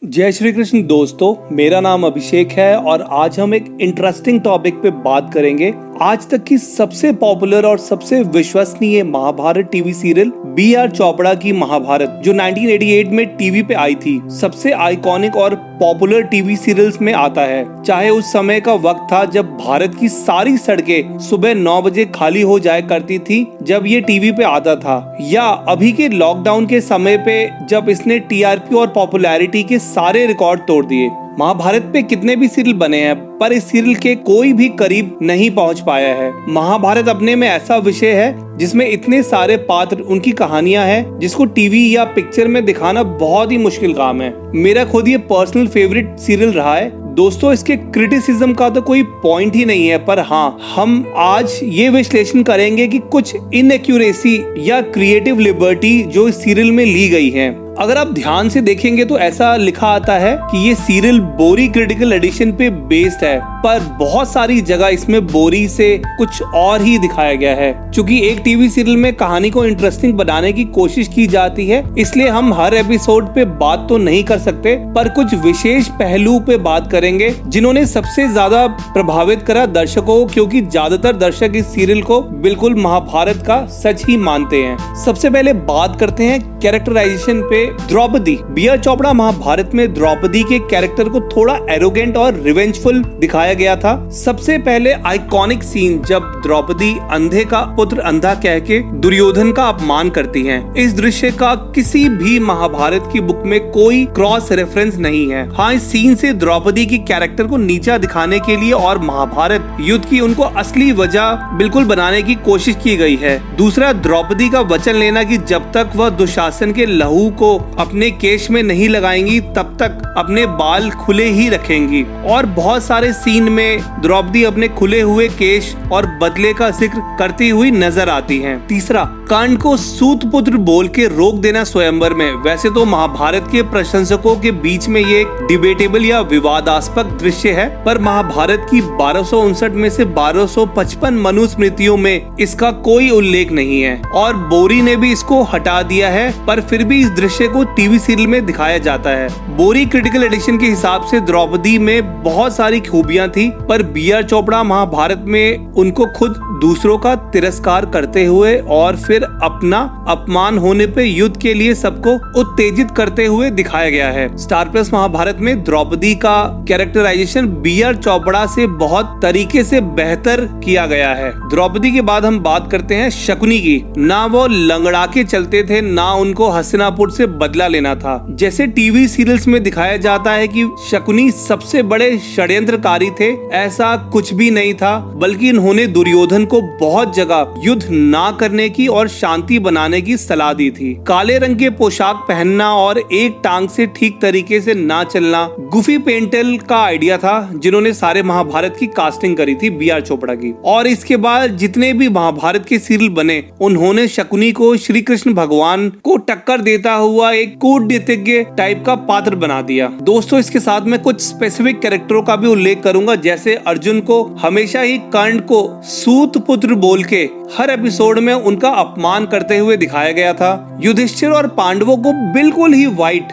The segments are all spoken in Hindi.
जय श्री कृष्ण दोस्तों, मेरा नाम अभिषेक है और आज हम एक इंटरेस्टिंग टॉपिक पे बात करेंगे। आज तक की सबसे पॉपुलर और सबसे विश्वसनीय Mahabharat TV serial B.R. Chopra की महाभारत, जो 1988 में टीवी पे आई थी, सबसे आइकॉनिक और पॉपुलर टीवी सीरियल्स में आता है। चाहे उस समय का वक्त था जब भारत की सारी सड़कें सुबह 9 बजे खाली हो जाया करती थी जब ये टीवी पे आता था, या अभी के लॉकडाउन के समय पे जब इसने टीआरपी और पॉपुलैरिटी के सारे रिकॉर्ड तोड़ दिए। महाभारत पे कितने भी सीरियल बने हैं पर इस सीरियल के कोई भी करीब नहीं पहुंच पाया है। महाभारत अपने में ऐसा विषय है जिसमें इतने सारे पात्र, उनकी कहानियां हैं, जिसको टीवी या पिक्चर में दिखाना बहुत ही मुश्किल काम है। मेरा खुद ये पर्सनल फेवरेट सीरियल रहा है दोस्तों। इसके क्रिटिसिज्म का तो कोई पॉइंट ही नहीं है, पर हाँ, हम आज ये विश्लेषण करेंगे कि कुछ इनएक्यूरेसी या क्रिएटिव लिबर्टी जो इस सीरियल में ली गई है। अगर आप ध्यान से देखेंगे तो ऐसा लिखा आता है कि ये सीरियल बोरी क्रिटिकल एडिशन पे बेस्ड है, पर बहुत सारी जगह इसमें बोरी से कुछ और ही दिखाया गया है। क्योंकि एक टीवी सीरियल में कहानी को इंटरेस्टिंग बनाने की कोशिश की जाती है, इसलिए हम हर एपिसोड पे बात तो नहीं कर सकते, पर कुछ विशेष पहलू पे बात करेंगे जिन्होंने सबसे ज्यादा प्रभावित करा दर्शकों को, क्योंकि ज्यादातर दर्शक इस सीरियल को बिल्कुल महाभारत का सच ही मानते हैं। सबसे पहले बात करते हैं कैरेक्टराइजेशन पे। द्रौपदी, B.R. चोपड़ा महाभारत में द्रौपदी के कैरेक्टर को थोड़ा एरोगेंट और रिवेंजफुल दिखाया गया था। सबसे पहले आइकॉनिक सीन जब द्रौपदी अंधे का पुत्र अंधा कह के दुर्योधन का अपमान करती हैं। इस दृश्य का किसी भी महाभारत की बुक में कोई क्रॉस रेफरेंस नहीं है। हाँ, इस सीन से द्रौपदी की कैरेक्टर को नीचा दिखाने के लिए और महाभारत युद्ध की उनको असली वजह बिल्कुल बनाने की कोशिश की गई है। दूसरा, द्रौपदी का वचन लेना कि जब तक वह दुशासन के लहू को अपने केश में नहीं लगाएंगी तब तक अपने बाल खुले ही रखेंगी। और बहुत सारे सीन में द्रौपदी अपने खुले हुए केश और बदले का जिक्र करती हुई नजर आती हैं। तीसरा, कर्ण को सूत पुत्र बोल के रोक देना स्वयंवर में। वैसे तो महाभारत के प्रशंसकों के बीच में ये एक डिबेटेबल या विवादास्पद दृश्य है, पर महाभारत की 1259 में से 1255 मनुस्मृतियों में इसका कोई उल्लेख नहीं है और बोरी ने भी इसको हटा दिया है, पर फिर भी इस दृश्य को टीवी सीरियल में दिखाया जाता है। बोरी क्रिटिकल एडिशन के हिसाब से द्रौपदी में बहुत सारी खूबियां थी, पर B.R. चोपड़ा महाभारत में उनको खुद दूसरों का तिरस्कार करते हुए और फिर अपना अपमान होने पे युद्ध के लिए सबको उत्तेजित करते हुए दिखाया गया है। स्टार प्लस महाभारत में द्रौपदी का कैरेक्टराइजेशन B.R. चोपड़ा से बहुत तरीके से बेहतर किया गया है। द्रौपदी के बाद हम बात करते हैं शकुनी की। ना वो लंगड़ा के चलते थे, ना उनको हस्तिनापुर से बदला लेना था। जैसे टीवी सीरियल्स में दिखाया जाता है कि शकुनी सबसे बड़े षड्यंत्रकारी थे, ऐसा कुछ भी नहीं था, बल्कि इन्होंने दुर्योधन को बहुत जगह युद्ध ना करने की और शांति बनाने की सलाह दी थी। काले रंग के पोशाक पहनना और एक टांग से ठीक तरीके से ना चलना गुफी पेंटल का आइडिया था, जिन्होंने सारे महाभारत की कास्टिंग करी थी B.R. चोपड़ा की। और इसके बाद जितने भी महाभारत के सीरियल बने, उन्होंने शकुनी को श्री कृष्ण भगवान को टक्कर देता हुआ एक कूटनीतिज्ञ टाइप का पात्र बना दिया। दोस्तों, इसके साथ मैं कुछ स्पेसिफिक कैरेक्टरों का भी उल्लेख करूंगा। जैसे अर्जुन को हमेशा ही कर्ण को सूत पुत्र बोल के हर एपिसोड में उनका अपमान करते हुए दिखाया गया था। युधिष्ठिर और पांडवों को बिल्कुल ही वाइट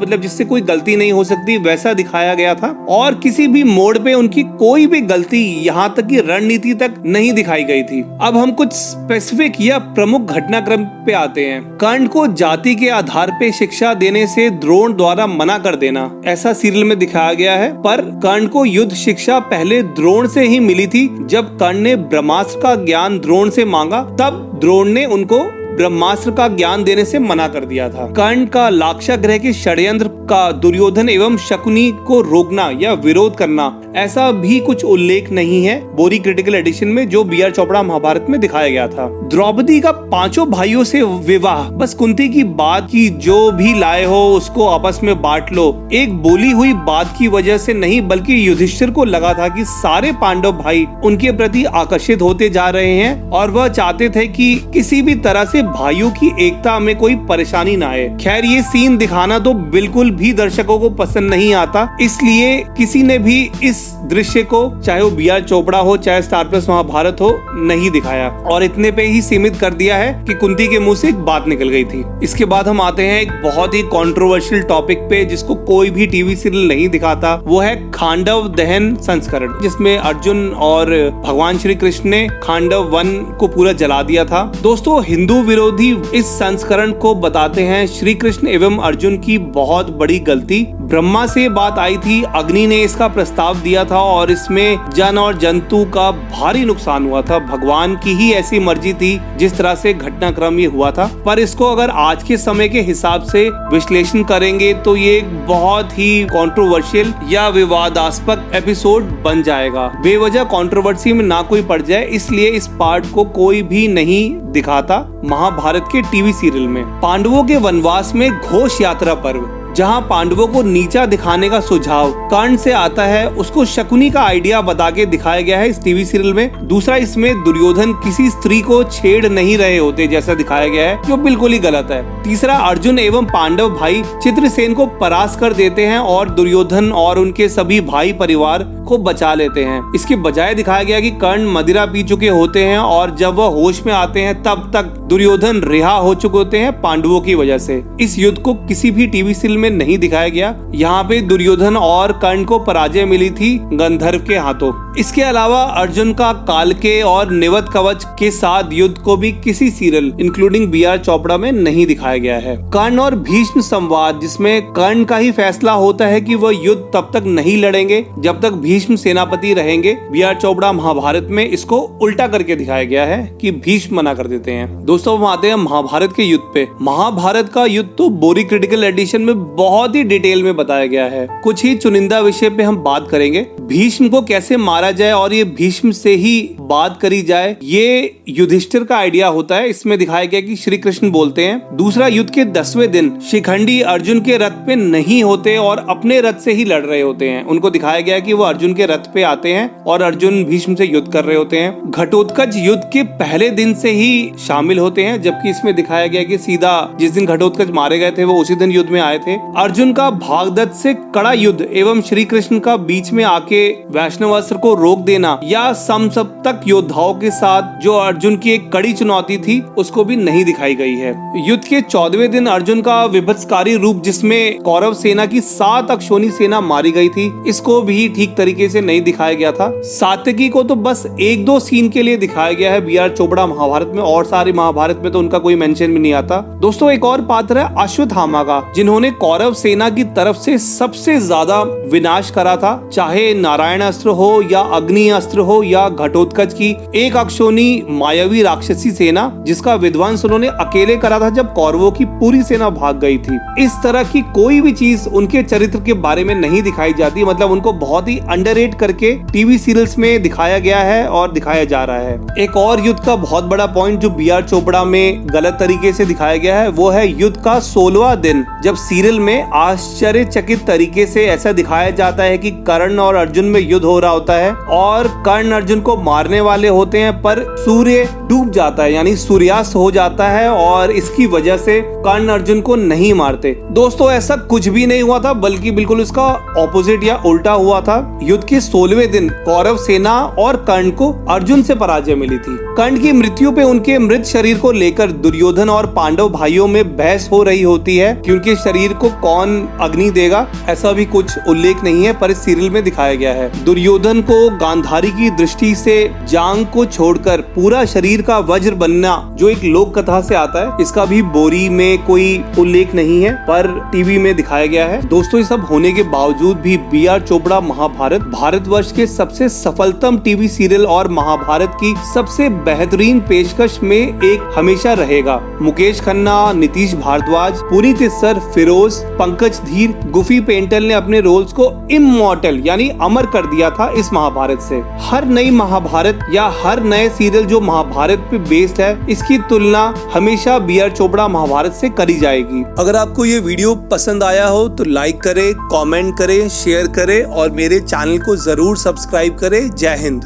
मतलब जिससे कोई गलती नहीं हो सकती वैसा दिखाया गया था, और किसी भी मोड़ पे उनकी कोई भी गलती, यहाँ तक कि रणनीति तक नहीं दिखाई गई थी। अब हम कुछ स्पेसिफिक या प्रमुख घटनाक्रम पे आते हैं। कर्ण को जाति के आधार पे शिक्षा देने से द्रोण द्वारा मना कर देना, ऐसा सीरियल में दिखाया गया है, पर कर्ण को युद्ध शिक्षा पहले द्रोण से ही मिली थी। जब कर्ण ने ब्रह्मास्त्र का ज्ञान द्रोण से मांगा, तब द्रोण ने उनको ब्रह्मास्त्र का ज्ञान देने से मना कर दिया था। कर्ण का लाक्षागृह के षड्यंत्र का दुर्योधन एवं शकुनी को रोकना या विरोध करना, ऐसा भी कुछ उल्लेख नहीं है बोरी क्रिटिकल एडिशन में जो B.R. चोपड़ा महाभारत में दिखाया गया था। द्रौपदी का 5 भाइयों से विवाह बस कुंती की बात की जो भी लाए हो उसको आपस में बांट लो, एक बोली हुई बात की वजह से नहीं, बल्कि युधिष्ठिर को लगा था कि सारे पांडव भाई उनके प्रति आकर्षित होते जा रहे हैं और वह चाहते थे कि किसी भी तरह से भाइयों की एकता में कोई परेशानी ना आए। खैर ये सीन दिखाना तो बिल्कुल भी दर्शकों को पसंद नहीं आता, इसलिए किसी ने भी इस दृश्य को, चाहे वो बी.आर. चोपड़ा हो चाहे स्टार प्लस महाभारत हो, नहीं दिखाया और इतने पे ही सीमित कर दिया है कि कुंती के मुंह से एक बात निकल गई थी। इसके बाद हम आते हैं एक बहुत ही कंट्रोवर्शियल टॉपिक पे जिसको कोई भी टीवी सीरियल नहीं दिखाता। वो है खांडव दहन संस्करण, जिसमें अर्जुन और भगवान श्री कृष्ण ने खांडव वन को पूरा जला दिया था। दोस्तों हिंदू विरोधी इस संस्करण को बताते हैं श्री कृष्ण एवं अर्जुन की बहुत बड़ी गलती। ब्रह्मा से बात आई थी, अग्नि ने इसका प्रस्ताव दिया था और इसमें जन और जंतु का भारी नुकसान हुआ था। भगवान की ही ऐसी मर्जी थी जिस तरह से घटनाक्रम ये हुआ था। पर इसको अगर आज के समय के हिसाब से विश्लेषण करेंगे तो ये एक बहुत ही कंट्रोवर्शियल या विवादास्पद एपिसोड बन जाएगा। बेवजह कंट्रोवर्सी में ना कोई पड़ जाए, इसलिए इस पार्ट को कोई भी नहीं दिखाता महाभारत के टीवी सीरियल में। पांडवों के वनवास में घोष यात्रा पर्व, जहां पांडवों को नीचा दिखाने का सुझाव कर्ण से आता है, उसको शकुनी का आइडिया बता के दिखाया गया है इस टीवी सीरियल में। दूसरा, इसमें दुर्योधन किसी स्त्री को छेड़ नहीं रहे होते जैसा दिखाया गया है, जो बिल्कुल ही गलत है। तीसरा, अर्जुन एवं पांडव भाई चित्रसेन को परास्त कर देते हैं और दुर्योधन और उनके सभी भाई परिवार को बचा लेते हैं। इसके बजाय दिखाया गया कि कर्ण मदिरा पी चुके होते हैं और जब वह होश में आते हैं तब तक दुर्योधन रिहा हो चुके होते हैं पांडवों की वजह से। इस युद्ध को किसी भी टीवी सीरियल में नहीं दिखाया गया। यहाँ पे दुर्योधन और कर्ण को पराजय मिली थी गंधर्व के हाथों। इसके अलावा अर्जुन का कालके और निवत कवच के साथ युद्ध को भी किसी सीरियल इंक्लूडिंग बी.आर. चोपड़ा में नहीं दिखाया गया है। कर्ण और भीष्म संवाद, जिसमें कर्ण का ही फैसला होता है कि वह युद्ध तब तक नहीं लड़ेंगे जब तक भीष्म सेनापति रहेंगे। बी.आर. चोपड़ा महाभारत में इसको उल्टा करके दिखाया गया है कि भीष्म मना कर देते हैं। दोस्तों हम आते हैं महाभारत के युद्ध पे। महाभारत का युद्ध तो बोरी क्रिटिकल एडिशन में बहुत ही डिटेल में बताया गया है। कुछ ही चुनिंदा विषय पे हम बात करेंगे। भीष्म को कैसे मारा जाए और ये भीष्म से ही बात करी जाए, ये युधिष्ठिर का आइडिया होता है। इसमें दिखाया गया कि श्री कृष्ण बोलते हैं। दूसरा, युद्ध के 10वें दिन शिखंडी अर्जुन के रथ पे नहीं होते और अपने रथ से ही लड़ रहे होते हैं। उनको दिखाया गया कि वो अर्जुन के रथ पे आते हैं और अर्जुन भीष्म से युद्ध कर रहे होते हैं। घटोत्कच युद्ध के पहले दिन से ही शामिल होते हैं, जबकि इसमें दिखाया गया कि सीधा जिस दिन घटोत्कच मारे गए थे वो उसी दिन युद्ध में आए थे। अर्जुन का भागदत्त से कड़ा युद्ध एवं श्री कृष्ण का बीच में आके वैष्णवास्त्र को रोक देना या समसप्तक योद्धाओं के साथ जो अर्जुन की एक कड़ी चुनौती थी, उसको भी नहीं दिखाई गई है। युद्ध के 14वें दिन अर्जुन का विभत्सकारी रूप, जिसमें कौरव सेना की 7 अक्षौणी सेना मारी गई थी, इसको भी ठीक तरीके से नहीं दिखाया गया था। सात्यकी को तो बस 1-2 सीन के लिए दिखाया गया है बी.आर. चोपड़ा महाभारत में, और सारी महाभारत में तो उनका कोई मेंशन भी नहीं आता। दोस्तों एक और पात्र है अश्वत्थामा का, जिन्होंने कौरव सेना की तरफ से सबसे ज्यादा विनाश करा था। चाहे नारायण अस्त्र हो या अग्नि अस्त्र हो या घटोत्कच की एक अक्षौणी मायावी राक्षसी सेना, जिसका विध्वंस उन्होंने अकेले करा था जब कौरवों की पूरी सेना भाग गई थी। इस तरह की कोई भी चीज उनके चरित्र के बारे में नहीं दिखाई जाती, मतलब उनको बहुत ही अंडररेट करके टीवी सीरियल्स में दिखाया गया है और दिखाया जा रहा है। एक और युद्ध का बहुत बड़ा पॉइंट जो बी.आर. चोपड़ा में गलत तरीके से दिखाया गया है, वो है युद्ध का 16वां दिन, जब सीरियल में आश्चर्यचकित तरीके से ऐसा दिखाया जाता है कि कर्ण और अर्जुन में युद्ध हो रहा होता है और कर्ण अर्जुन को मारने वाले होते हैं, पर सूर्य डूब जाता है यानी सूर्यास्त हो जाता है और इसकी वजह से कर्ण अर्जुन को नहीं मारते। दोस्तों ऐसा कुछ भी नहीं हुआ था, बल्कि बिल्कुल इसका ऑपोजिट या उल्टा हुआ था। युद्ध के 16वें दिन कौरव सेना और कर्ण को अर्जुन से पराजय मिली थी। कर्ण की मृत्यु पे उनके मृत शरीर को लेकर दुर्योधन और पांडव भाइयों में बहस हो रही होती है कि उनके शरीर को कौन अग्नि देगा। ऐसा भी कुछ उल्लेख नहीं है, पर इस सीरियल में दिखाया गया है। दुर्योधन को गांधारी की दृष्टि से जांग को छोड़कर पूरा शरीर का वज्र बनना, जो एक लोक कथा से आता है, इसका भी बोरी में कोई उल्लेख नहीं है, पर टीवी में दिखाया गया है। दोस्तों ये सब होने के बावजूद भी बी.आर. चोपड़ा महाभारत भारतवर्ष के सबसे सफलतम टीवी सीरियल और महाभारत की सबसे बेहतरीन पेशकश में एक हमेशा रहेगा। मुकेश खन्ना, नीतीश भारद्वाज, पुनीत इस्सर, फिरोज, पंकज धीर, गुफी पेंटल ने अपने रोल्स को इमॉर्टल यानी अमर कर दिया था इस महाभारत से। हर नई महाभारत या हर नए सीरियल जो महाभारत पे बेस्ड है, इसकी तुलना हमेशा बी.आर. चोपड़ा महाभारत से करी जाएगी। अगर आपको ये वीडियो पसंद आया हो तो लाइक करें, कमेंट करें, शेयर करें और मेरे चैनल को जरूर सब्सक्राइब करें। जय हिंद।